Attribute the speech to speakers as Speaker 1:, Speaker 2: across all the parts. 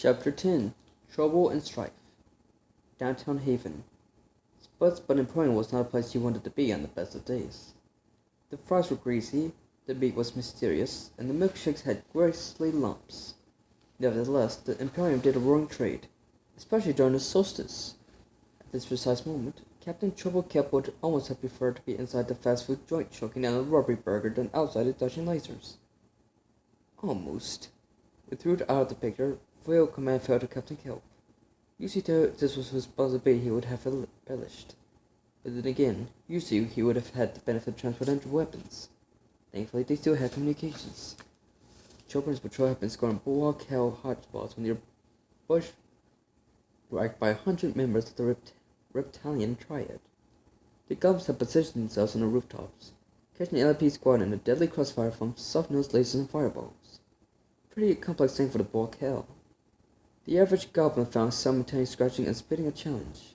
Speaker 1: Chapter 10 Trouble and Strife. Downtown Haven. Spud's Bud Emporium was not a place you wanted to be on the best of days. The fries were greasy, the meat was mysterious, and the milkshakes had gracefully lumps. Nevertheless, the Emporium did a roaring trade, especially during the solstice. At this precise moment, Captain Trouble Cap would almost have preferred to be inside the fast food joint choking down a rubbery burger than outside it dodging lasers. Almost. We threw it out of the picture. Full command fell to Captain Kelp. Usually this was a responsibility he would have relished. But then again, usually he would have had the benefit of transcendental weapons. Thankfully, they still had communications. Chopin's patrol had been scoring bulwark hell hotspots when they were bushwhacked by 100 members of the reptilian triad. The goblins had positioned themselves on the rooftops, catching the LP squad in a deadly crossfire from soft-nosed lasers and fireballs. Pretty complex thing for the bulk hell. The average goblin found simultaneous scratching and spitting a challenge.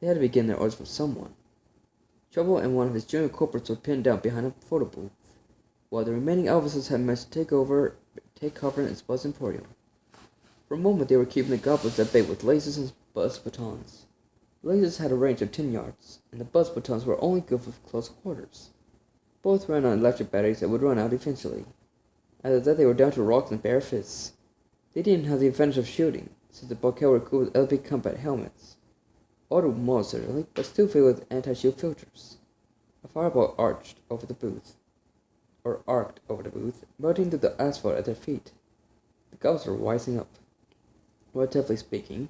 Speaker 1: They had to begin their orders from someone. Trouble and one of his junior corporals were pinned down behind a photo booth, while the remaining officers had managed to take cover in Spud's Emporium. For a moment they were keeping the goblins at bay with lasers and buzz batons. The lasers had a range of 10 yards, and the buzz batons were only good for close quarters. Both ran on electric batteries that would run out eventually. After that they were down to rocks and bare fists. They didn't have the advantage of shooting, since the Buckhead were equipped with LP combat helmets. Auto more certainly, but still filled with anti-shield filters. A fireball arced over the booth, melting into the asphalt at their feet. The goblins were wising up. Relatively speaking,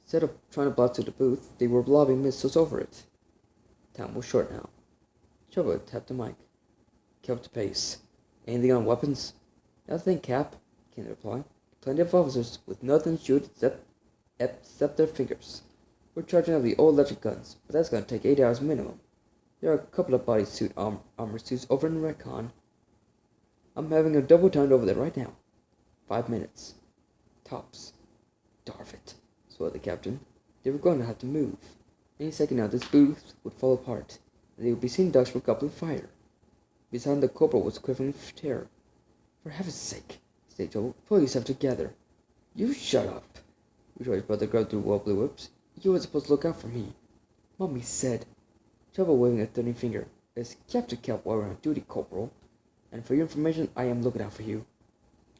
Speaker 1: instead of trying to blast through the booth, they were lobbing missiles over it. Time was short now. Trouble tapped the mic. Kept the pace. Anything on weapons? Nothing, Cap, came the reply. Plenty of officers with nothing to shoot except their fingers. We're charging up the old electric guns, but that's going to take 8 hours minimum. There are a couple of bodysuit armor suits over in Recon. I'm having a double timed over there right now. 5 minutes. Tops. Darn it, swore the captain. They were going to have to move. Any second now, this booth would fall apart, and they would be seeing ducks for goblin fire. Beside the corporal was quivering with terror. For heaven's sake, said Joel, pull yourself together. You shut up, retorted Brother Grub through wobbly whips. You were supposed to look out for me. Mummy said. Trouble waving a threatening finger. It's Captain Kelp while we're on duty, Corporal. And for your information, I am looking out for you.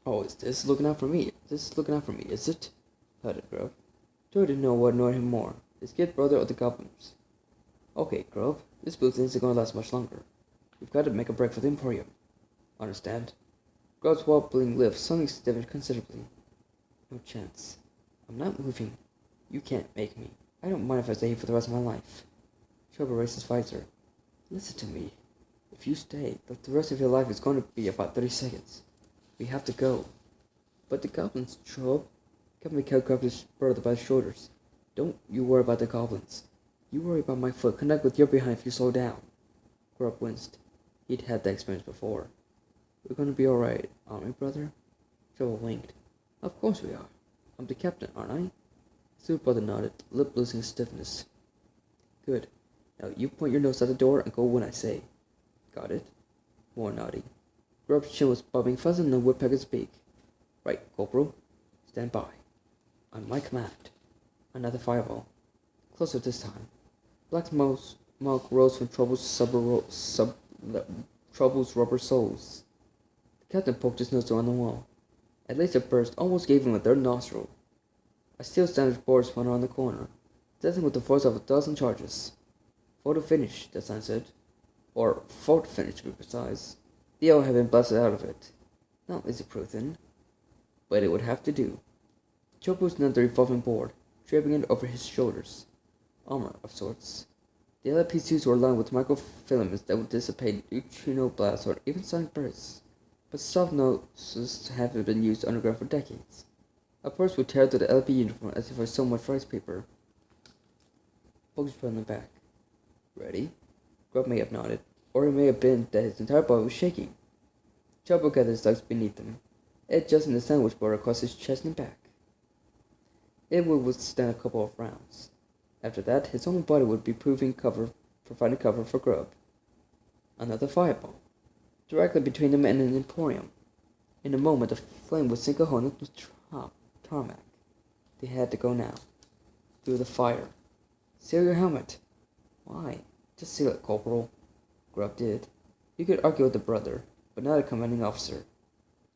Speaker 1: Oh, is this looking out for me? Is it? Putted Grub. Joe didn't know what annoyed him more, his kid brother or the goblins. Okay, Grub, this booth isn't going to last much longer. We've got to make a break for the Emporium. Understand? Grub's wobbling lips suddenly stiffened considerably. No chance. I'm not moving. You can't make me. I don't mind if I stay here for the rest of my life. Trouble raised his visor. Listen to me. If you stay, the rest of your life is going to be about 30 seconds. We have to go. But the goblins, Trouble. Captain McKell grabbed his brother by the shoulders. Don't you worry about the goblins. You worry about my foot. Connect with your behind if you slow down. Grub winced. He'd had that experience before. We're going to be alright, aren't we, brother? Trouble winked. Of course we are. I'm the captain, aren't I? His brother nodded, lip losing his stiffness. Good. Now you point your nose at the door and go when I say. Got it? More nodding. Grub's chin was bobbing fuzzy in the woodpecker's beak. Right, Corporal. Stand by. On my command. Another fireball. Closer this time. Black smoke rose from Trouble's rubber soles. The captain poked his nose around the wall. A laser burst almost gave him a third nostril. A steel standard board spun around the corner, dancing with the force of a dozen charges. Photo finish, the sign said. Or photo finish, to be precise. The air had been blasted out of it. Not laser-proof then, but it would have to do. Joe boosted the revolving board, draping it over his shoulders. Armor of sorts. The LP suits were lined with microfilaments that would dissipate neutrino blasts or even sonic bursts, but soft noses haven't been used underground for decades. A burst would tear through the LP uniform as if it were so much rice paper. Bugs put on the back. Ready? Grub may have nodded, or it may have been that his entire body was shaking. Chubbo gathered his legs beneath him, adjusting the sandwich board across his chest and back. It would withstand a couple of rounds. After that, his own body would be providing cover for Grub. Another fireball, directly between him and an Emporium. In a moment, the flame would sink a hole in the top. tarmac. They had to go now. Through the fire. Seal your helmet. Why? Just seal it, Corporal. Grubb did. You could argue with the brother, but not a commanding officer.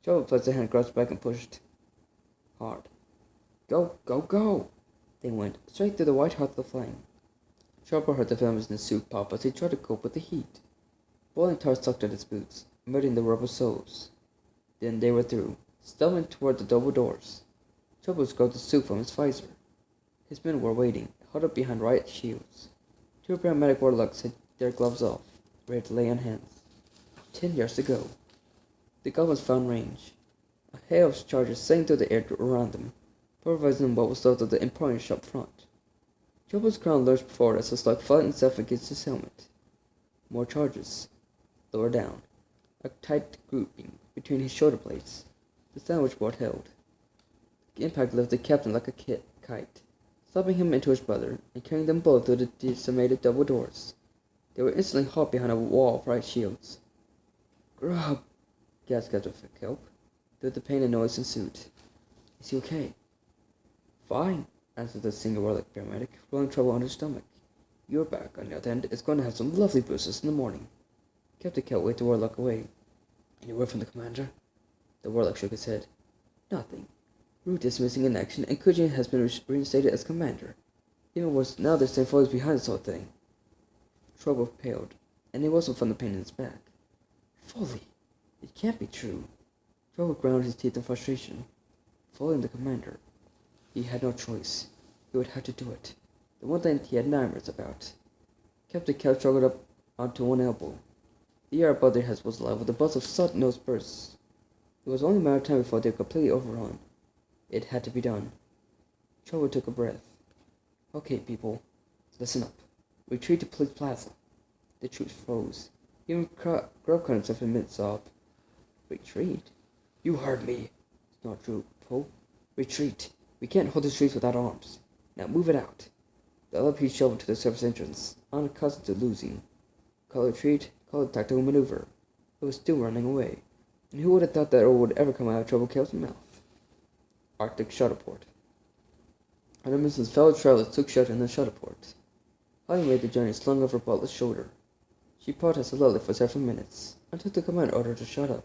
Speaker 1: Trouble placed a hand across his back and pushed hard. Go, go, go! They went straight through the white heart of the flame. Trouble heard the flames in his suit pop as he tried to cope with the heat. Boiling tar sucked at his boots, melting the rubber soles. Then they were through, stumbling toward the double doors. Trouble scrubbed the soot from his visor. His men were waiting, huddled behind riot shields. Two paramedic warlocks had their gloves off, ready to lay on hands. 10 yards to go. The goblins found range. A hail of charges sang through the air around them, pulverizing them what was left of the Emporium shop front. Trouble's crown lurched forward as the slug flattened itself against his helmet. More charges. Lower down. A tight grouping between his shoulder blades. The sandwich board held. The impact lifted the captain like a kite, slapping him into his brother and carrying them both through the decimated double doors. They were instantly hauled behind a wall of riot shields. Grubb! Gasped Captain Kelp, though the pain and noise ensued. Is he okay? Fine, answered the single warlike paramedic, rolling Trouble on his stomach. Your back, on the other hand, is going to have some lovely bruises in the morning. Captain Kelp waved the warlock away. Any word from the commander? The warlock shook his head. Nothing. Root is missing in action, and Kujin has been reinstated as commander. Even worse, now they're staying focused behind this whole thing. Trouble paled, and it wasn't from the pain in his back. Foley! It can't be true. Trouble ground his teeth in frustration. Following the commander. He had no choice. He would have to do it. The one thing he had nightmares about. Captain Kelp struggled up onto one elbow. The air above their heads was alive with a buzz of sudden-nosed bursts. It was only a matter of time before they were completely overrun. It had to be done. Trouble took a breath. Okay, people, listen up. Retreat to Police Plaza. The troops froze. Even Grubb caught himself in mid-sob. Retreat? You heard me. It's not true, Poe. Retreat. We can't hold the streets without arms. Now move it out. The LP shuffled to the surface entrance, unaccustomed to losing. Call it retreat, call it tactical maneuver. It was still running away. And who would have thought that it would ever come out of Trouble Kelp's mouth? Arctic Shuttleport. Artemis's fellow travelers took shelter in the Shuttleport. Holly made the journey slung over Butler's shoulder. She protested loudly for several minutes, until the commander ordered her to shut up.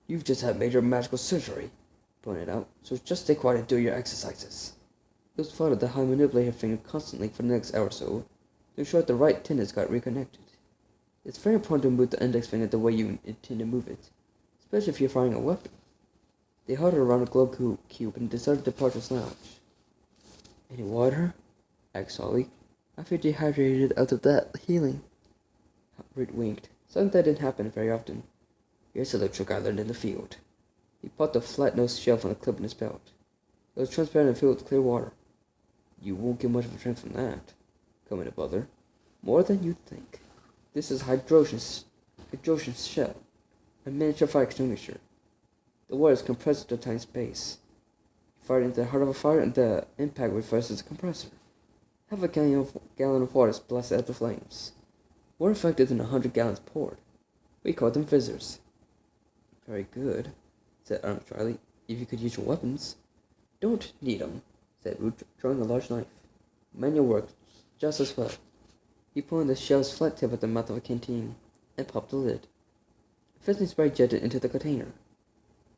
Speaker 1: You've just had major magical surgery, he pointed out, so just stay quiet and do your exercises. It was followed that Holly manipulated her finger constantly for the next hour or so, to ensure that the right tendons got reconnected. It's very important to move the index finger the way you intend to move it, especially if you're firing a weapon. They huddled around the globe cube and deserted the departures lounge. Any water? asked Holly. I feel dehydrated out of that healing. Reed winked. Something that didn't happen very often. Here's a little trick I learned in the field. He popped a flat-nosed shell from the clip in his belt. It was transparent and filled with clear water. You won't get much of a drink from that, commented Butler. More than you'd think. This is hydrogen shell, a miniature fire extinguisher. The water is compressed to a tiny space. You fire into the heart of a fire, and the impact reverses the compressor. Half a gallon of water is blasted at the flames. More effective than 100 gallons poured. We call them fizzers. Very good, said Artemis dryly. If you could use your weapons. Don't need 'em, said Root, drawing a large knife. Manual works just as well. He pointed the shell's flat tip at the mouth of a canteen, and popped the lid. Fizzing spray jetted into the container.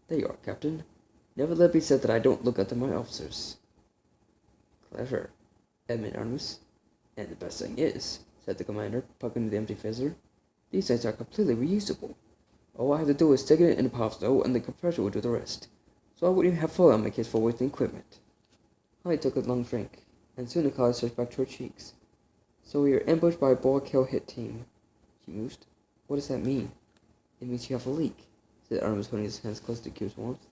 Speaker 1: There you are, Captain. Never let it be said that I don't look after my officers. Clever, admitted Artemis. And the best thing is, said the commander, pucking the empty fizzer, these things are completely reusable. All I have to do is stick it in the pop stove, and the compressor will do the rest. So I wouldn't even have fallen on my case for wasting equipment. Holly took a long drink, and soon the color surged back to her cheeks. So we are ambushed by a ball kill hit team, she mused. What does that mean? It means you have a leak, said Artemis, holding his hands close to the cube's warmth.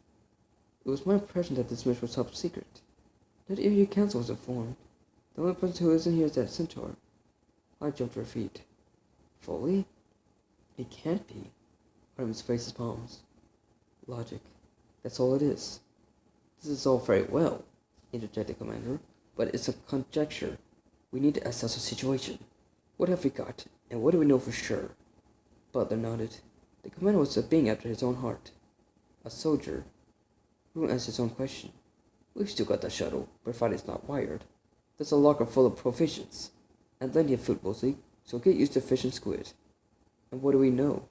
Speaker 1: It was my impression that this mission was top secret. Not even your council was informed. The only person who isn't here is that centaur. I jumped to her feet. Foley? It can't be. Artemis faced his palms. Logic. That's all it is. This is all very well, interjected the commander, but it's a conjecture. We need to assess the situation. What have we got, and what do we know for sure? Butler nodded. The commander was a being after his own heart. A soldier. Who asked his own question? We've still got the shuttle, provided it's not wired. There's a locker full of provisions, and plenty of food mostly, so get used to fish and squid. And what do we know?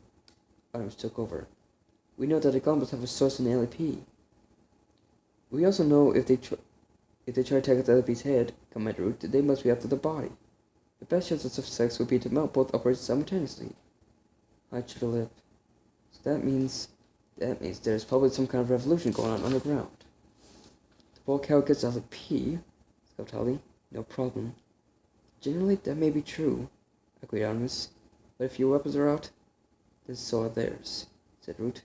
Speaker 1: Artemis took over. We know that the goblins have a source in the LP. We also know if they try to take out the LP's head, Commander Root, they must be after the body. The best chance of success would be to mount both operations simultaneously. I chewed a lip. So that means there's probably some kind of revolution going on underground. The bulk cow gets LP, Scout Holly. No problem. Generally, that may be true, agreed Artemis. But if your weapons are out, then so are theirs, said Root.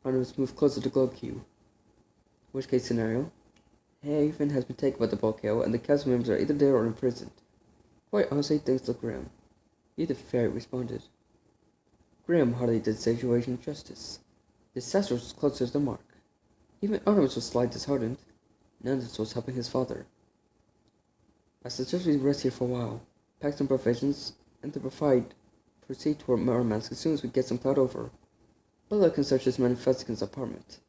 Speaker 1: Artemis moved closer to Globe Q. Worst case scenario, Haven has been taken by the bulkhead and the council members are either dead or imprisoned. Quite honestly, things look grim. Either Fairy responded. Grim hardly did the situation justice. Disaster was closer to the mark. Even Artemis was slightly disheartened. None of this was helping his father. I suggest we rest here for a while, pack some provisions, and to proceed toward Murmansk as soon as we get some cloud over. Bella can search his manifesting's apartment.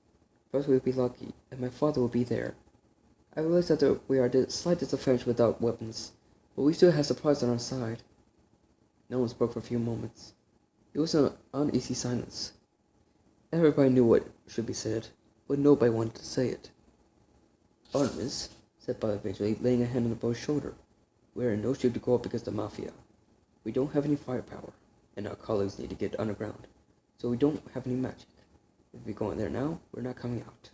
Speaker 1: First we'll be lucky, and my father will be there. I realize that we are the slight disadvantage without weapons, but we still have supplies on our side. No one spoke for a few moments. It was an uneasy silence. Everybody knew what should be said, but nobody wanted to say it. Artemis, said Bella eventually, laying a hand on the boy's shoulder. We are in no shape to go up against the Mafia. We don't have any firepower, and our colleagues need to get underground, so we don't have any magic. If we go in there now, we're not coming out.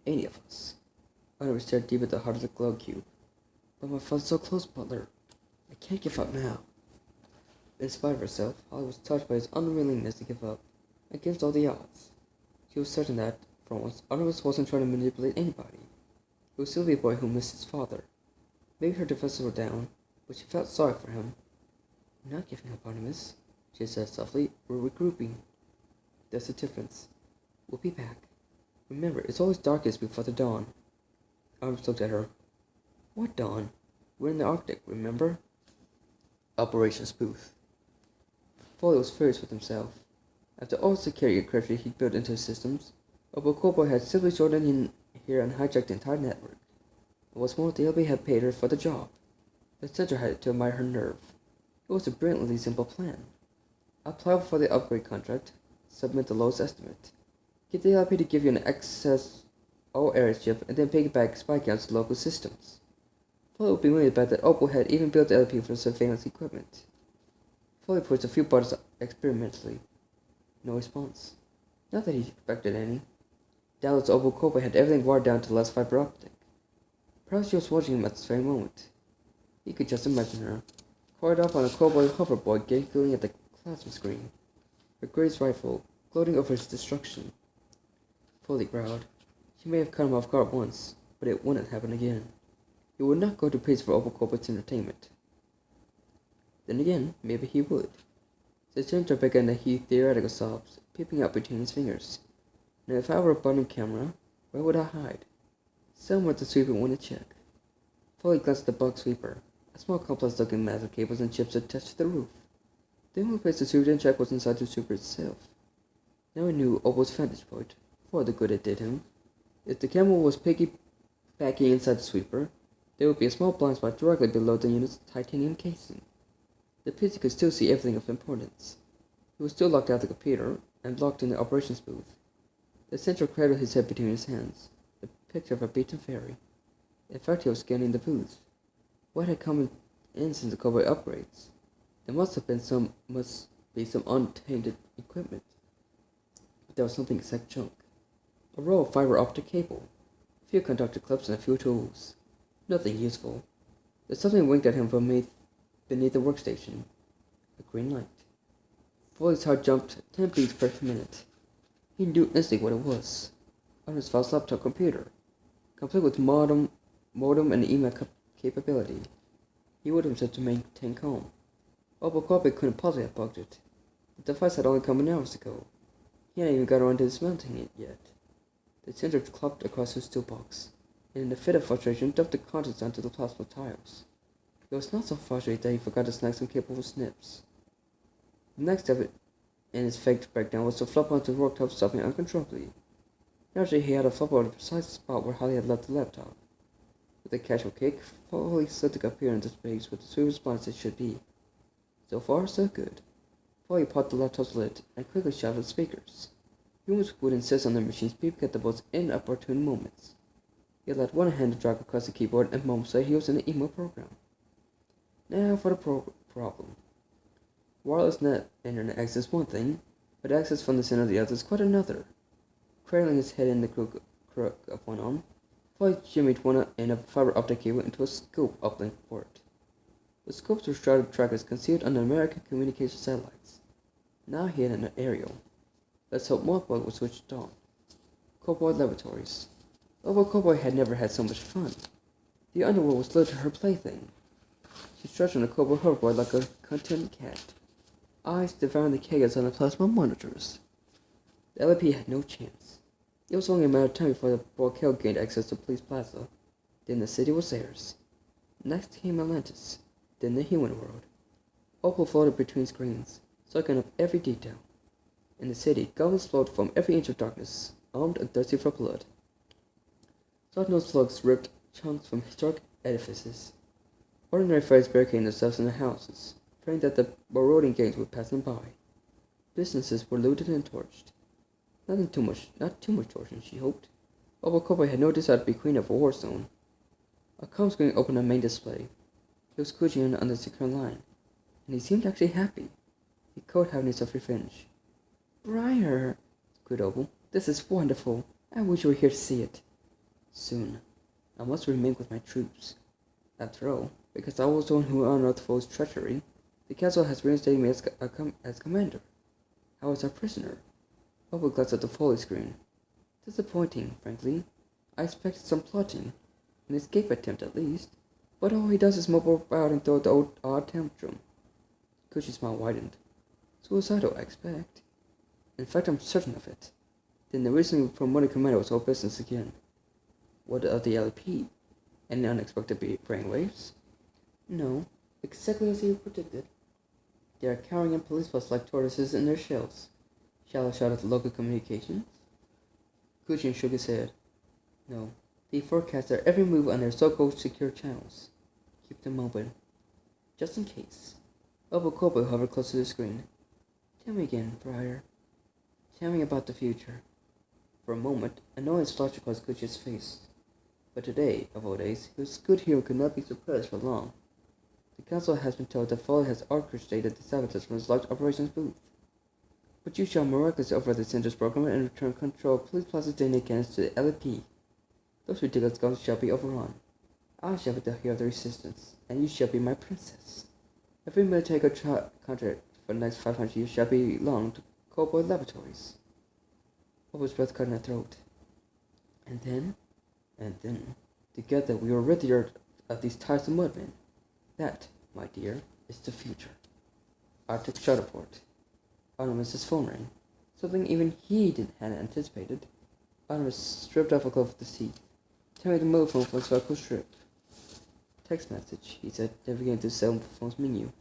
Speaker 1: Any of us. Artemis stared deep at the heart of the glow cube. But my father's so close, Butler. I can't give up now. In spite of herself, Holly was touched by his unwillingness to give up, against all the odds. She was certain that, for once, Artemis wasn't trying to manipulate anybody. It was simply a boy who missed his father. Maybe her defenses were down, but she felt sorry for him. We're not giving up, Artemis, she said softly. We're regrouping. There's a difference. We'll be back. Remember, it's always darkest before the dawn. Artemis looked at her. What dawn? We're in the Arctic, remember? Operations booth. Foley was furious with himself. After all the security encryption he'd built into his systems, Obokobo had simply shorted in here and hijacked the entire network. And what's more, the LB had paid her for the job. The center had to admire her nerve. It was a brilliantly simple plan. Apply for the upgrade contract, submit the lowest estimate. Get the LP to give you an excess all area chip and then piggyback spy counts to local systems. Foley would be worried about that Opal had even built the LP for surveillance equipment. Foley pushed a few buttons experimentally. No response. Not that he expected any. Dallas Opal Cobra had everything wired down to the last fiber optic. Perhaps she was watching him at this very moment. He could just imagine her, coiled up on a cowboy hoverboard giggling at the plasma screen, her greatest rifle gloating over his destruction. Foley growled. She may have cut him off guard once, but it wouldn't happen again. He would not go to praise for Opal Corporate's entertainment. Then again, maybe he would. The center began to heave theoretical sobs, peeping out between his fingers. Now if I were a bottom camera, where would I hide? Somewhere the sweeper wouldn't check. Foley glanced at the bug sweeper, a small complex-looking mass of cables and chips attached to the roof. The only place the sweeper didn't check was inside the sweeper itself. Now he knew Opal's vantage point, for the good it did him. If the camera was piggybacking inside the sweeper, there would be a small blind spot directly below the unit's titanium casing. The PC could still see everything of importance. He was still locked out of the computer and locked in the operations booth. The sensor cradled his head between his hands, the picture of a beaten fairy. In fact, he was scanning the booth. What had come in since the cowboy upgrades? There must be some untainted equipment. But there was something except junk. A row of fiber optic cable, a few conductor clips, and a few tools. Nothing useful. There's something winked at him from beneath the workstation. A green light. Foley's heart jumped 10 beats per minute. He knew instantly what it was. Artemis Fowl's laptop computer, complete with modem and email capability. He ordered himself to maintain calm. Opal Corporate couldn't possibly have bugged it. The device had only come in hours ago. He hadn't even got around to dismounting it yet. The sensor clopped across his toolbox, and in a fit of frustration dumped the contents onto the plasma tiles. He was not so frustrated that he forgot to snag some capable snips. The next step in his faked breakdown was to flop onto the worktop, stopping uncontrollably. Naturally, he had a flop on the precise spot where Holly had left the laptop. With a casual kick, Foley slid the computer into space with the sweet response it should be. So far, so good. Foley popped the laptop's lid and quickly shouted at the speakers. Humans would insist on their machines beeping at the most inopportune moments. He let one hand drag across the keyboard and moments later he was in the email program. Now for the problem. Wireless internet access is one thing, but access from the center of the other is quite another. Cradling his head in the crook of one arm, Floyd jimmied one end of a fiber optic cable into a scope uplink port. The scopes were shrouded trackers concealed under American communication satellites. Now he had an aerial. Let's hope Mothbug was switched on. Cowboy Laboratories. Although Cowboy had never had so much fun, the underworld was literally her plaything. She stretched on the Cowboy hoverboard like a content cat, eyes devouring the chaos on the plasma monitors. The LAP had no chance. It was only a matter of time before the Borkel gained access to Police Plaza. Then the city was theirs. Next came Atlantis, then the human world. Opal floated between screens, soaking up every detail. In the city, goblins flowed from every inch of darkness, armed and thirsty for blood. Soft-nosed slugs ripped chunks from historic edifices. Ordinary fires barricading themselves in their houses, praying that the marauding gangs would pass them by. Businesses were looted and torched. Not too much torture, she hoped. Although Cowboy had no desire to be queen of a war zone. A comm screen opened on main display. He was cooching on the secure line, and he seemed actually happy. He caught having himself revenge. Briar, squeaked Opal, this is wonderful. I wish you were here to see it. Soon, I must remain with my troops. After all, because I was the one who unearthed Foe's treachery, the council has reinstated me as commander. I was a prisoner. Opal glanced at the Foley screen. Disappointing, frankly. I expected some plotting, an escape attempt at least, but all he does is mumble about and throw the odd tantrum. Cushy's smile widened. Suicidal, I expect. In fact, I'm certain of it. Then the recently promoted commander was all business again. What of the LP? Any unexpected brainwaves? No, exactly as he predicted. They are cowering in police posts like tortoises in their shells. Shall I shout at the local communications? Cushion shook his head. No, they forecast their every move on their so-called secure channels. Keep them open. Just in case. Opal Cowboy hovered close to the screen. Tell me again, Briar. Tell me about the future. For a moment, annoyance flashed across Cushy's face. But today, of all days, his good humor could not be suppressed for long. The council has been told that Foley has orchestrated the sabotage from his large operations booth. But you shall miraculously override the center's program and return control of Police Plaza's DNA cannons to the LAP. Those ridiculous guns shall be overrun. I shall be the hero of the resistance, and you shall be my princess. Every military contract for the next 500 years shall belong to Cowboy Laboratories. Opal's breath caught in her throat. And then, together we will rid the earth of these tiresome mudmen. That, my dear, is the future. Arctic Shutterport. Artemis's phone rang. Something even he hadn't anticipated. Artemis stripped off a glove of the seat, tearing the mobile phone from its velcro strip. Text message, he said, navigating to the cell phone's menu.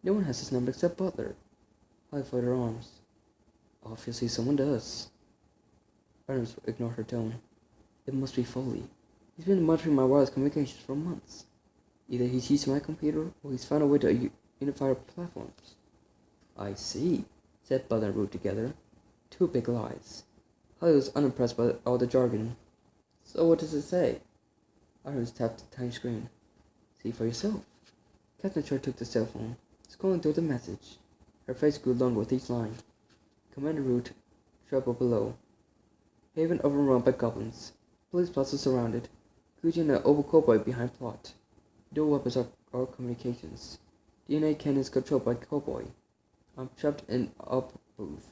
Speaker 1: No one has his number except Butler. Holly folded her arms. Obviously someone does. Artemis ignored her tone. It must be Foley. He's been monitoring my wireless communications for months. Either he's using my computer, or he's found a way to unify our platforms. I see, said Butler and Root together. Two big lies. Holly was unimpressed by all the jargon. So what does it say? Artemis tapped the tiny screen. See for yourself. Captain Short took the cell phone, scrolling through the message. Her face grew longer with each line. Commander Root, trouble below. Haven overrun by goblins. Police plaza surrounded. Gucci and the Opal Cowboy behind plot. Dual weapons are communications. DNA cannons controlled by Cowboy. I'm trapped in up booth.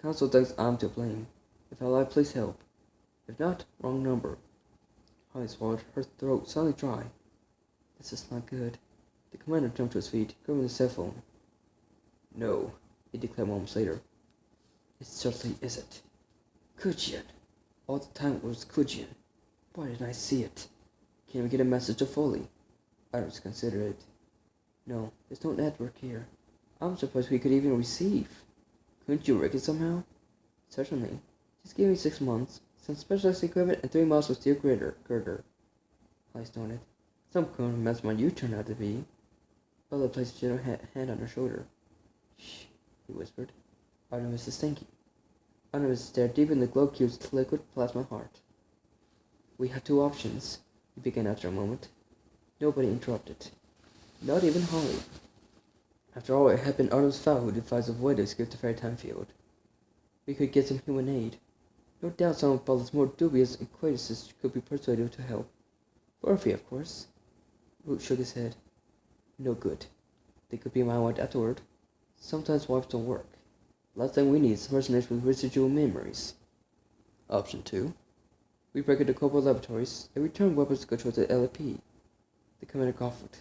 Speaker 1: Council thinks I'm to blame. If I lie, please help. If not, wrong number. Holly swallowed, her throat suddenly dry. This is not good. The commander jumped to his feet, grabbing the cell phone. No, he declared moments later. It certainly isn't. Kujian. All the time it was Kujian. Why didn't I see it? Can we get a message to Foley? I was considerate. No, there's no network here. I'm surprised we could even receive. Couldn't you rig it somehow? Certainly. Just give me 6 months, some specialized equipment, and 3 miles of steel girder. I snorted. Some kind of mastermind you turned out to be. Bella placed a gentle hand on her shoulder. Shh, he whispered. Artemis is thinking. Artemis stared deep in the glow cube's liquid plasma heart. We have 2 options, he began after a moment. Nobody interrupted. Not even Holly. After all, it had been Artemis Fowl who devised a way to escape the fairy time field. We could get some human aid. No doubt some of Bella's more dubious acquaintances could be persuaded to help. For a fee, of course. Root shook his head. No good. They could be my wife afterward. Sometimes wives don't work. Last thing we need is mercenaries with residual memories. Option 2. We break into Cobalt Laboratories and return weapons control to the LAP. The commander coughed.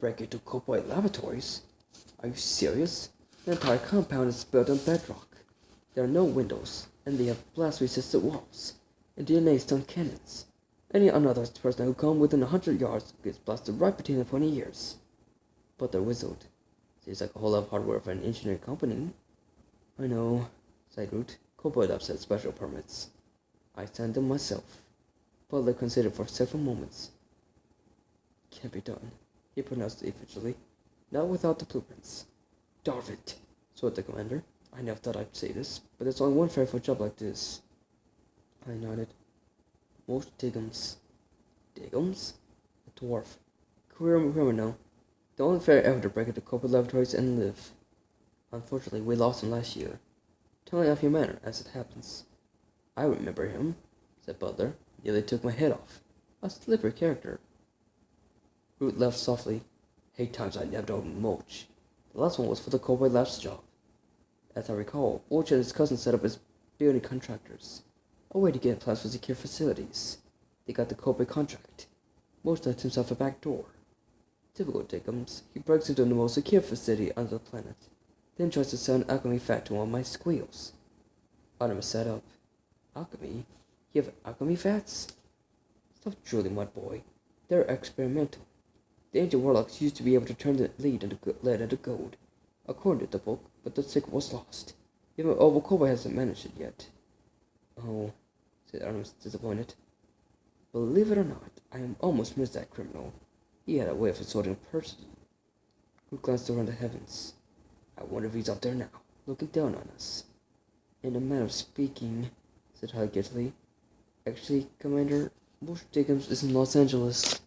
Speaker 1: Break into Cobalt Laboratories? Are you serious? The entire compound is built on bedrock. There are no windows, and they have blast-resistant walls and DNA-stun cannons. Any unauthorized person who comes within 100 yards gets blasted right between the pointy ears. But they're whistled. Seems like a whole lot of hardware for an engineering company. I know, sighed Root. Cobalt Labs had special permits. I signed them myself. Butler considered for several moments. Can't be done, he pronounced eventually. Not without the blueprints. Darn it, swore the commander. I never thought I'd say this, but there's only one fare for a job like this. I nodded. Most Diggums. Diggums? A dwarf. Career criminal. The only fare ever to break into corporate laboratories and live. Unfortunately, we lost him last year. Telling off your manner, as it happens. I remember him, said Butler. Nearly took my head off. A slippery character. Root laughed softly. 8 times I never told Mulch. The last one was for the Cobalt Labs job. As I recall, Mulch and his cousin set up as building contractors. A way to get plans for secure facilities. They got the Cobalt contract. Mulch left himself a back door. Typical Dickums, he breaks into the most secure facility on the planet, then tries to sell an alchemy fat to one of my squeals. Artemis sat up. Alchemy? You have alchemy fats? Stop drooling, my boy. They're experimental. The ancient warlocks used to be able to turn the lead into lead into gold, according to the book, but the secret was lost. Even Oval hasn't managed it yet. Oh, said Artemis, disappointed. Believe it or not, I almost missed that criminal. He had a way of assaulting a person. Who glanced around the heavens. I wonder if he's up there now, looking down on us. In a manner of speaking, said Holly guiltily. Actually, Commander, Bush Dickens is in Los Angeles.